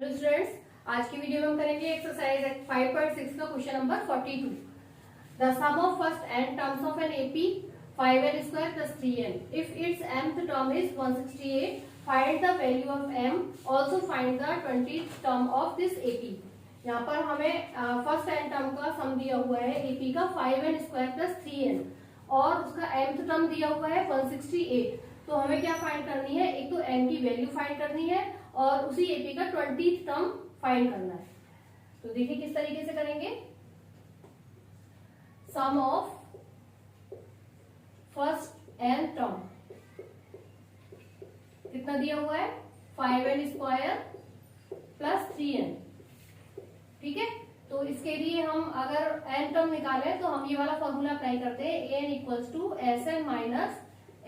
Hello students, आज की video में हम करेंगे एक्सरसाइज 5.6 का question number 42। The sum of first n terms of an AP 5n square plus 3n if its mth term is 168, find the value of m, also find the 20th term of this AP. यहाँ पर हमें first n term का सम दिया हुआ है AP का 5n square plus 3n और उसका mth टर्म दिया हुआ है 168। तो हमें क्या फाइंड करनी है, एक तो n की वैल्यू फाइंड करनी है और उसी एपी का 20th टर्म फाइंड करना है। तो देखिए किस तरीके से करेंगे। सम ऑफ फर्स्ट n टर्म कितना दिया हुआ है 5n स्क्वायर प्लस 3n। ठीक है, तो इसके लिए हम अगर n टर्म निकालें तो हम ये वाला फॉर्मूला अप्लाई करते हैं, an equals to Sn minus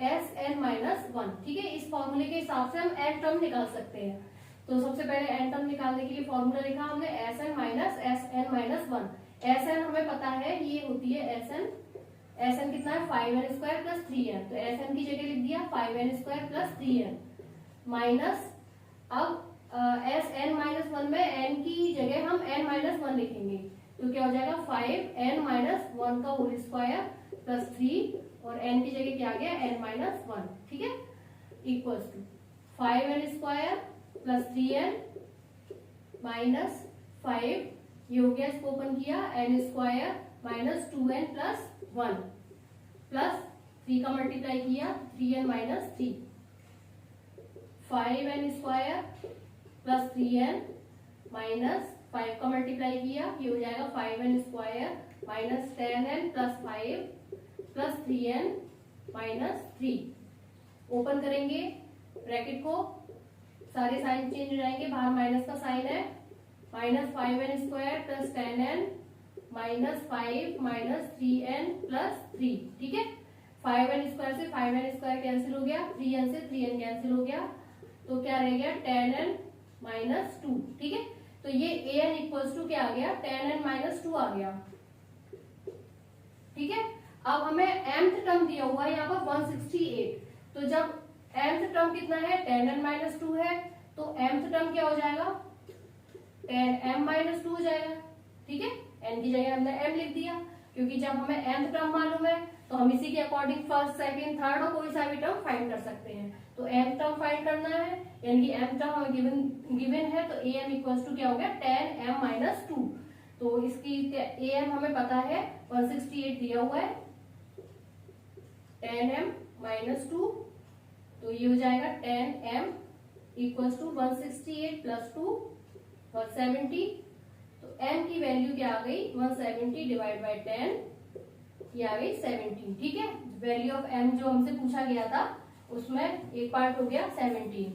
Sn minus 1। ठीक है, इस फॉर्मूले के हिसाब से हम n टर्म निकाल सकते हैं। तो सबसे पहले n टर्म निकालने के लिए फॉर्मूला लिखा हमने Sn minus Sn minus 1। Sn हमें पता है ये होती है Sn कितना है 5n स्क्वायर प्लस 3n। तो Sn की जगह लिख दिया 5n square plus 3n minus, अब Sn माइनस 1 में n की जगह हम n माइनस 1 लिखेंगे तो क्या हो जाएगा 5n माइनस 1 का होल स्क्वायर प्लस 3 और n की जगह क्या आ गया n माइनस 1। ठीक है, equals to 5n square plus 3n minus 5, ये हो गया, इसको ओपन किया, n square minus 2n plus 1 plus 3 का मल्टीप्लाई किया 3n minus 3, 5n square plus 3n minus 5 का मल्टीप्लाई किया, ये हो जाएगा 5n square minus 10n plus 5 plus 3n minus 3। Open करेंगे ब्रैकेट को, सारे साइन चेंज हो जाएंगे, बाहर माइनस का साइन है, minus 5n square plus 10n minus 5 minus 3n plus 3। ठीक है, 5n स्क्वायर से 5n स्क्वायर कैंसिल हो गया, 3n से 3n कैंसिल हो गया, तो क्या रह गया 10n माइनस 2। ठीक है, तो ये an इक्वल्स टू क्या आ गया 10n माइनस 2 आ गया। ठीक है, अब हमें mth टर्म दिया हुआ है यहाँ पर 168। तो जब mth टर्म कितना है 10n माइनस 2 है, तो mth टर्म क्या हो जाएगा 10m माइनस 2 हो जाएगा। ठीक है, n की जगह हमने m लिख दिया, क्योंकि जब हमें mth टर्म मालूम है तो हम इसी के अकॉर्डिंग फर्स्ट सेकंड थर्ड और कोई सा भी टर्म फाइंड कर सकते हैं। तो m टर्म फाइंड करना है, यानी कि m टर्म हमें गिवन है, तो am इक्वल्स टू क्या हो गया 10m माइनस 2। तो इसकी am हमें पता है 168 दिया हुआ है, 10m माइनस 2, तो ये हो जाएगा 10m इक्वल्स टू 168 प्लस 2 170। तो m की वैल्यू क्या आ गई 170 डिवाइड बाई 10, ये आ गई 17। ठीक है, वैल्यू ऑफ m जो हमसे पूछा गया था उसमें एक पार्ट हो गया 17।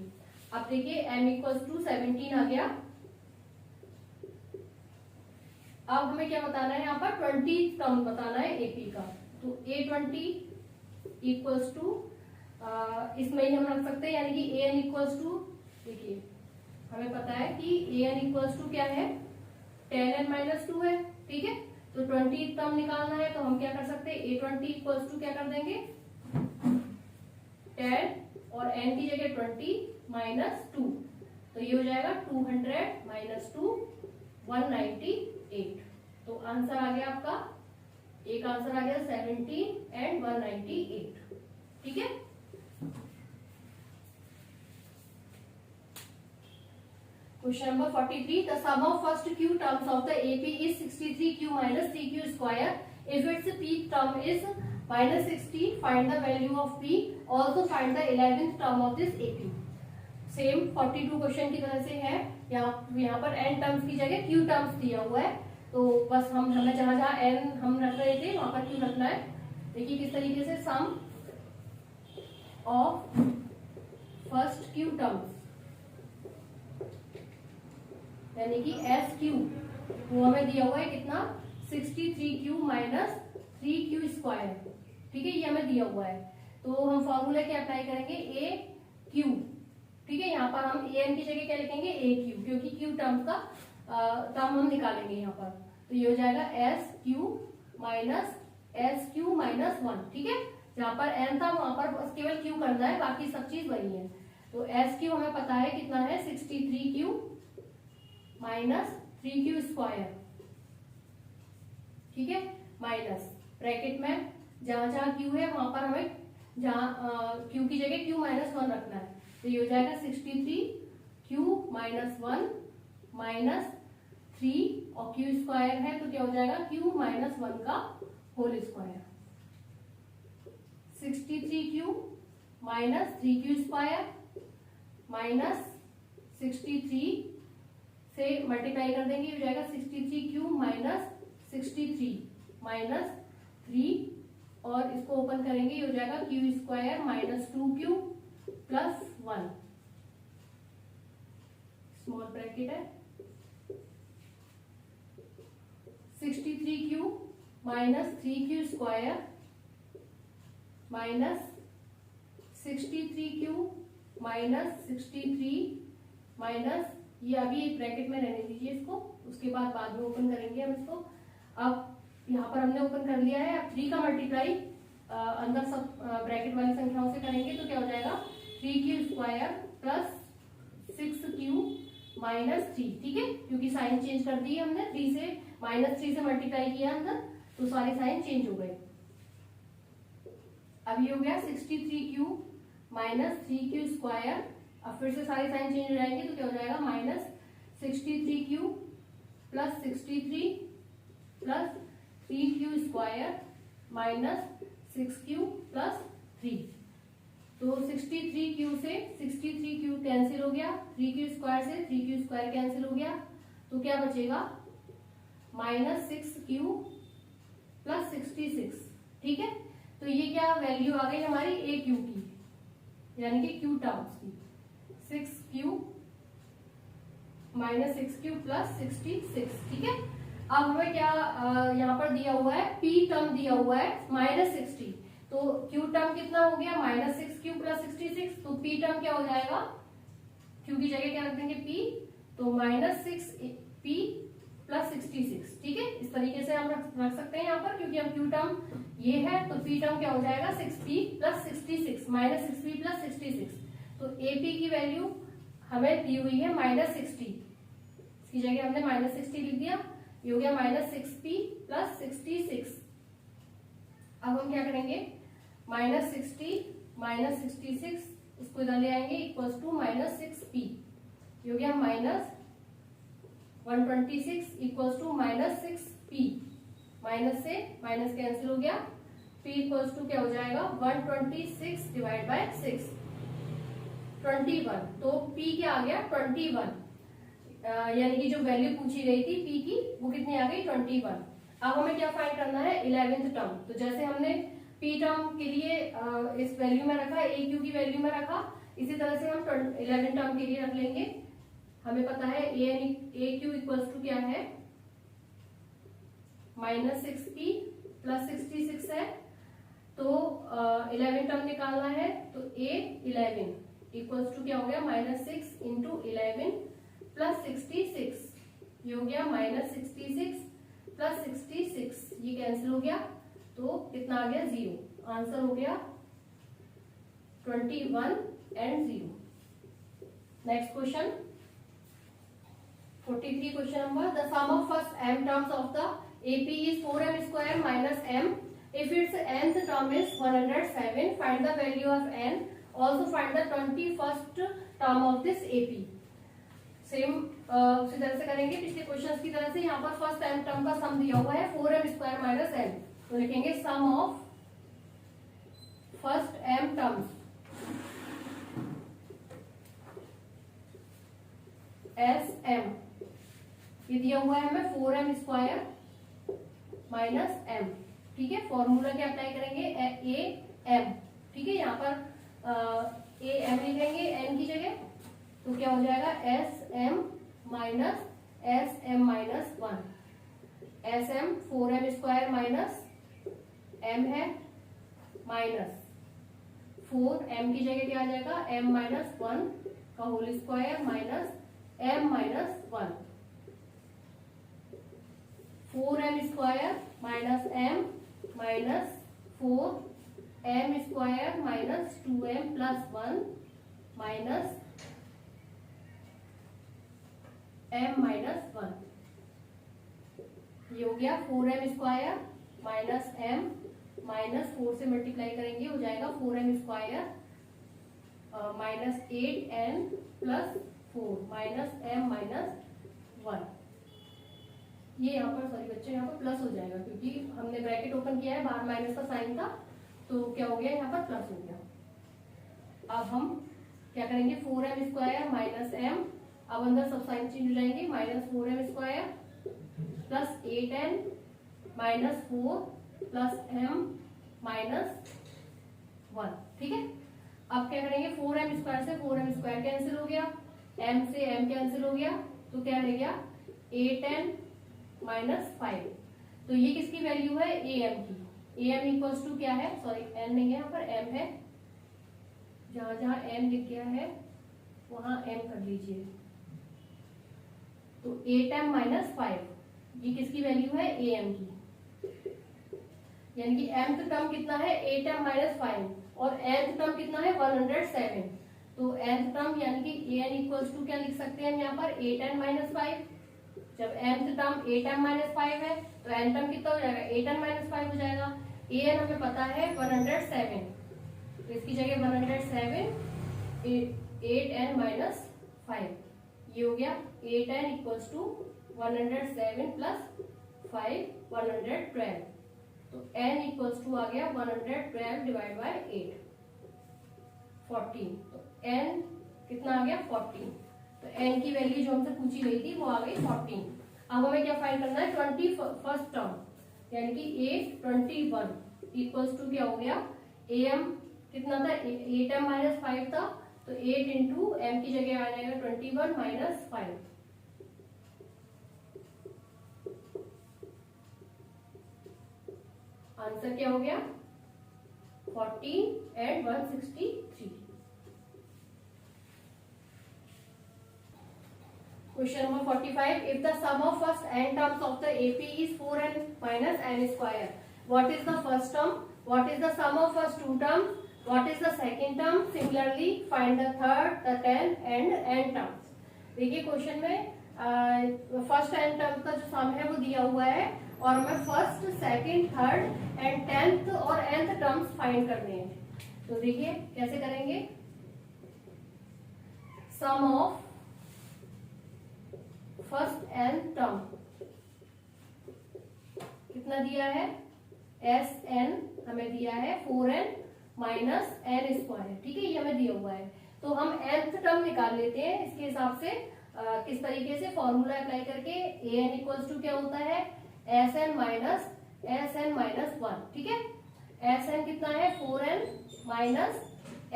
अब देखिए m इक्वल्स टू 17 आ गया। अब हमें क्या बताना है, यहाँ पर 20 टर्म बताना है एपी का। तो a20 इक्वल्स टू, इसमें ही हम रख सकते हैं, यानी कि an इक्वल्स टू, देखिए हमें पता है कि an इक्वल्स टू क्या है 10n माइनस 2 है। ठीक है, तो 20 टर्म निकालना है तो हम क्या कर सकते हैं a20 इक्वल्स टू क्या कर देंगे 10 और n की जगह 20 माइनस 2, तो ये हो जाएगा 200 माइनस 2 198। तो आंसर आ गया आपका, एक आंसर आ गया 17 एंड 198। ठीक है, question number 43, the sum of first q terms of the AP is 63q minus 3q square. If its p term is minus 60, find the value of p. Also find the 11th term of this AP. Same 42 question की तरह से है, यहाँ पर n terms की जगह q terms दिया हुआ है, तो बस हमें जहां जहां n हम रख रहे थे वहां पर q रखना है। देखिए किस तरीके से, सम ऑफ फर्स्ट q टर्म्स यानी कि एस क्यू, वो हमें दिया हुआ है कितना 63q माइनस 3q स्क्वायर। ठीक है, ये हमें दिया हुआ है, तो हम फॉर्मूला क्या अप्लाई करेंगे ए क्यू। ठीक है, यहाँ पर हम ए एन की जगह क्या लिखेंगे ए क्यू, क्योंकि क्यू टर्म का टर्म हम निकालेंगे यहाँ पर, तो ये हो जाएगा एस क्यू माइनस 1। ठीक है, जहाँ पर एन था वहां पर बस केवल क्यू करना है, बाकी सब चीज वही है। तो एस क्यू हमें पता है कितना है 63q माइनस 3q स्क्वायर, ठीक है, माइनस ब्रैकेट में जहां जहां q है वहां पर हमें जहां q की जगह q माइनस 1 रखना है, तो ये हो जाएगा 63q माइनस 1 माइनस 3 और q स्क्वायर है तो क्या हो जाएगा q माइनस 1 का whole square. 63q minus 3q square minus 63 से मल्टीप्लाई कर देंगे, हो जाएगा 63q माइनस 63 माइनस 3 और इसको ओपन करेंगे, हो जाएगा q square minus 2q plus 1, small bracket है, 63q minus 3q square minus 63q minus 63 minus, ये अभी एक ब्रैकेट में रहने दीजिए इसको, उसके बाद में ओपन करेंगे हम इसको। अब यहाँ पर हमने ओपन कर लिया है, अब 3 का मल्टीप्लाई अंदर सब ब्रैकेट वाली संख्याओं से करेंगे तो क्या हो जाएगा 3q square plus 6q minus 3, ठीक है, क्योंकि साइन चेंज कर दी है हमने, 3 से माइनस 3 से मल्टीप्लाई किया अंदर तो सारे साइन चेंज हो गए। अब ये हो गया 63q माइनस 3q स्क्वायर, अब फिर से सारे साइन चेंज हो जाएंगे तो क्या हो जाएगा minus 63q plus 63 plus 3q square minus 6q plus 3, तो 63q से 63q कैंसिल हो गया, 3q स्क्वायर से 3q स्क्वायर कैंसिल हो गया, तो क्या बचेगा माइनस 6q प्लस 66, ठीक है, तो ये क्या वैल्यू आ गई हमारी a q की, यानी कि q टर्म्स की, 6q माइनस 6q प्लस 66, ठीक है। अब हमें क्या यहाँ पर दिया हुआ है p टर्म दिया हुआ है माइनस 60, तो q टर्म कितना हो गया माइनस 6q प्लस 66, तो p टर्म क्या हो जाएगा, q की जगह क्या रख देंगे p, तो माइनस 6p प्लस 66, ठीक है, इस तरीके से हम रख सकते हैं यहाँ पर, क्योंकि हम q टर्म ये है तो p टर्म क्या हो जाएगा 6p plus 66 minus 6p plus 66, तो ap की वैल्यू हमें दी हुई है माइनस 60, इसकी जगह हमने माइनस 60 लिख दिया, ये हो गया माइनस 6p प्लस 66। अब हम क्या करेंगे माइनस 60 माइनस 66 इसको इधर ले आएंगे इक्वल्स टू माइनस 6p, ये हो गया minus 126 equals to minus 6p, minus से माइनस कैंसिल हो गया, p इक्वल्स टू क्या हो जाएगा 126 डिवाइड बाय 6 21, तो p क्या आ गया 21, यानी कि जो वैल्यू पूछी गई थी p की वो कितनी आ गई 21। अब हमें क्या फाइंड करना है 11th टर्म, तो जैसे हमने p टर्म के लिए इस वैल्यू में रखा, aq की वैल्यू में रखा, इसी तरह से हम 11 टर्म के लिए रख लेंगे। हमें पता है aq इक्वल्स टू क्या है माइनस 6p प्लस 66 है, तो 11 टर्म निकालना है, तो a11 इक्वल्स टू क्या हो गया माइनस 6 इंटू 11 प्लस 66, ये हो गया माइनस 66 प्लस 66, ये कैंसिल हो गया, तो कितना आ गया 0, आंसर हो गया 21 and 0। Next question 43 question number, the sum of first m terms of the AP is 4m square minus m, if its nth term is 107, find the value of n, also find the 21st term of this AP। Same उसी तरह से करेंगे पिछले questions की तरह से, यहाँ पर फर्स्ट m टर्म का सम दिया हुआ है 4m स्क्वायर माइनस m, तो लिखेंगे sum of first m terms S m, ये दिया हुआ है हमें 4m स्क्वायर माइनस m, ठीक है, फॉर्मूला क्या अप्लाई करेंगे a m, ठीक है, यहाँ पर a m लिखेंगे n की जगह, तो क्या हो जाएगा S M minus S M minus 1, S M 4m square minus m है माइनस 4m की जगह क्या आ जाएगा m माइनस 1 का whole square minus m minus 1, 4m square minus m minus 4m square minus 2m plus 1 minus m minus 1, ये हो गया 4m square minus m minus 4 से मल्टीप्लाई करेंगे हो जाएगा 4m square minus 8n plus 4 minus m minus 1। ये यहाँ पर सॉरी बच्चे यहाँ पर प्लस हो जाएगा क्योंकि हमने ब्रैकेट ओपन किया है, बाहर माइनस का साइन था, तो क्या हो गया यहाँ पर प्लस हो गया। अब हम क्या करेंगे 4m स्क्वायर माइनस m, अब अंदर सब साइन चेंज हो जाएंगे, minus 4m square plus 8n minus 4 plus m minus 1। ठीक है, अब क्या करेंगे 4m स्क्वायर से 4m स्क्वायर कैंसिल हो गया, m से m कैंसिल हो गया, तो क्या रह गया 8n माइनस 5। तो ये किसकी वैल्यू है am की। am इक्वल्स टू क्या है, सॉरी n नहीं है यहाँ पर m है, जहां जहां m लिख गया है वहां m कर लीजिए। तो 8m माइनस 5 ये किसकी वैल्यू है am की, यानी कि mth टर्म कितना है 8m माइनस 5 और nth टर्म कितना है 107। तो nth टर्म यानी कि an इक्वल्स टू क्या लिख सकते हैं हम यहाँ पर 8n माइनस 5। जब nth टर्म 8m माइनस 5 है तो n टर्म कितना हो जाएगा 8n माइनस 5 हो जाएगा। an हमें पता है 107, तो इसकी जगह 107 8n माइनस 5, ये हो गया 8n इक्वल्स टू 107 प्लस 5 112। तो n इक्वल्स टू आ गया 112 डिवाइड बाय 8 14। तो n कितना आ गया 14। तो n की वैल्यू जो हमसे पूछी गई थी वो आ गई 14। अब हमें क्या फाइंड करना है 21st टर्म, यानी कि 821 इक्वल्स टू क्या हो गया am कितना था 8m माइनस 5 था, तो 8 इंटू m की जगह आ जाएगा 21 माइनस 5। आंसर क्या हो गया 14 and 163। Question number 45. If the sum of first n terms of the AP is 4n minus n square, what is the first term? What is the sum of first two terms? What is the second term? Similarly, find the third, the 10 and n terms. देखिए question में first n term का जो सम है वो दिया हुआ है और हमें first, second, third and 10th और nth टर्म्स फाइंड करने हैं। तो देखिए कैसे करेंगे, सम ऑफ फर्स्ट n टर्म कितना दिया है Sn हमें दिया है 4n माइनस n स्क्वायर। ठीक है, ये हमें दिया हुआ है, तो हम nth टर्म निकाल लेते हैं इसके हिसाब से। किस तरीके से फॉर्मूला अप्लाई करके an इक्वल्स टू क्या होता है Sn माइनस 1। ठीक है, Sn कितना है 4n minus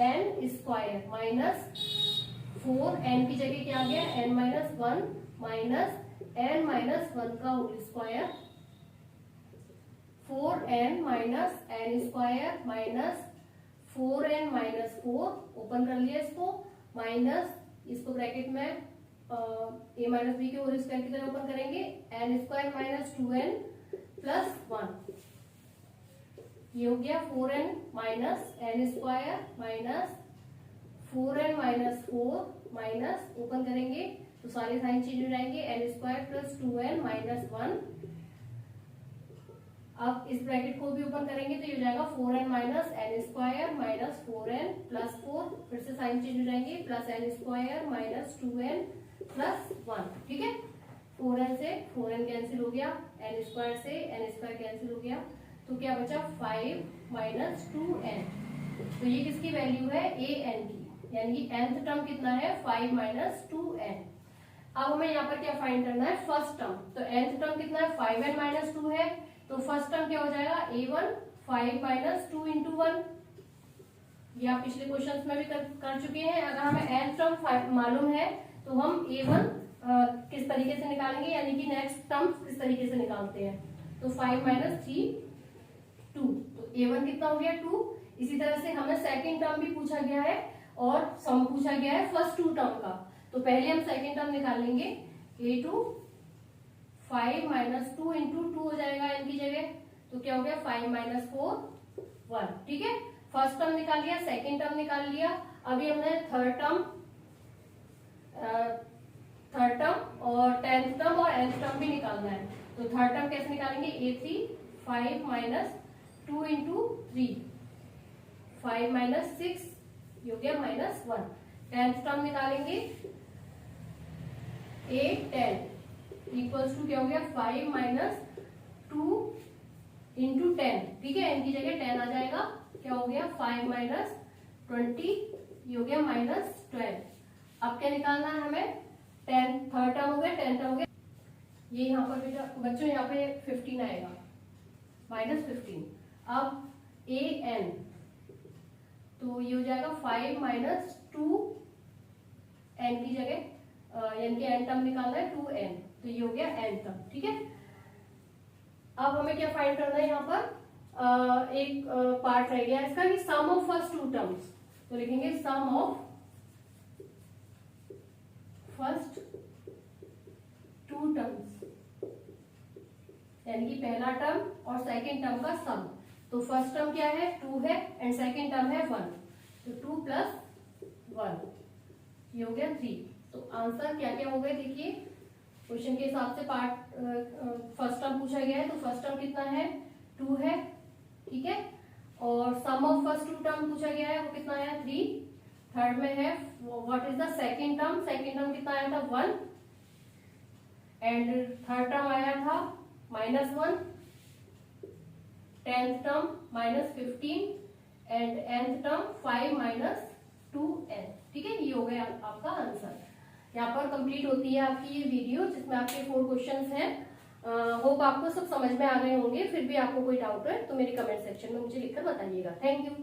n square minus 4n की जगह क्या आ गया n minus 1 minus n minus 1 का whole square 4n minus n square minus 4n minus 4, open कर लिया इसको, माइनस इसको ब्रैकेट में a माइनस बी के होल स्क्वायर की तरह ओपन करेंगे, n square minus 2n plus 1, ये हो गया 4n minus n square minus 4n minus 4 minus open करेंगे तो सारे साइन चेंज हो जाएंगे, n square plus 2n minus 1। अब इस ब्रैकेट को भी ओपन करेंगे तो ये हो जाएगा 4n minus n square minus 4n plus 4, फिर से साइन चेंज हो जाएंगे, plus n square minus 2n plus 1। ठीक है, 4n से 4n कैंसिल हो गया, n स्क्वायर से n स्क्वायर कैंसिल हो गया, तो क्या बचा 5 माइनस 2n। तो ये किसकी वैल्यू है an की, यानी कि nth टर्म कितना है 5 माइनस 2n। अब हमें यहाँ पर क्या फाइंड करना है फर्स्ट टर्म, तो nth टर्म कितना है 5n माइनस 2 है, तो फर्स्ट टर्म क्या हो जाएगा a1 5 माइनस 2 इंटू 1। ये आप पिछले क्वेश्चंस में भी कर चुके हैं। अगर हमें nth टर्म मालूम है तो हम a1 किस तरीके से निकालेंगे, यानी कि नेक्स्ट टर्म किस तरीके से निकालते हैं, तो 5 माइनस 3 2, तो a1 कितना हो गया 2। इसी तरह से हमें सेकेंड टर्म भी पूछा गया है और सम पूछा गया है फर्स्ट टू टर्म का, तो पहले हम सेकेंड टर्म निकाल लेंगे, a2 5 माइनस 2 इंटू 2 हो जाएगा n की जगह, तो क्या हो गया 5 माइनस 4 1। ठीक है, फर्स्ट टर्म निकाल लिया, सेकेंड टर्म निकाल लिया, अभी हमने थर्ड टर्म थर्ड टर्म और 10th टर्म और nth टर्म भी निकालना है। तो थर्ड टर्म कैसे निकालेंगे, a3 5 माइनस 2 इंटू 3, 5 माइनस 6 हो गया -1। 10th टर्म निकालेंगे a10 इक्वल्स टू क्या हो गया 5 माइनस 2 इंटू 10, ठीक है, n की जगह 10 आ जाएगा, क्या हो गया 5 माइनस 20, ये हो गया -12। अब क्या निकालना है हमें, 10 थर्ड टर्म हो गया, 10 टर्म हो गया, ये यहाँ पर बेटा बच्चों यहाँ पे 15 आएगा -15। अब an तो ये हो जाएगा 5 माइनस 2, n की जगह n के n टर्म निकालना है 2n, तो ये हो गया n टर्म, ठीक है। अब हमें क्या फाइंड करना है, यहाँ पर एक पार्ट रह गया इसका कि सम ऑफ फर्स्ट टू टर्म्स, तो लिखेंगे sum of first to terms, यानी कि पहला टर्म और सेकंड टर्म का सम। तो फर्स्ट टर्म क्या है 2 है एंड सेकंड टर्म है 1, तो 2 + 1 ये हो गया 3। तो आंसर क्या क्या हो गए देखिए, क्वेश्चन के हिसाब से पार्ट फर्स्ट टर्म पूछा गया है, तो फर्स्ट टर्म कितना है 2 है, ठीक है, और सम ऑफ फर्स्ट टू टर्म पूछा गया है, वो कितना है 3। थर्ड में है what is the second term, second term कितना आया था 1, एंड थर्ड टर्म आया था -1, 10th term -15 and nth term 5 minus 2n, ठीक है, ये हो गया आपका आंसर। यहाँ पर कंप्लीट होती है आपकी ये वीडियो जिसमें आपके 4 क्वेश्चंस हैं। होप आपको सब समझ में आ गए होंगे। फिर भी आपको कोई डाउट है तो मेरे कमेंट सेक्शन में मुझे लिखकर बताइएगा। Thank you.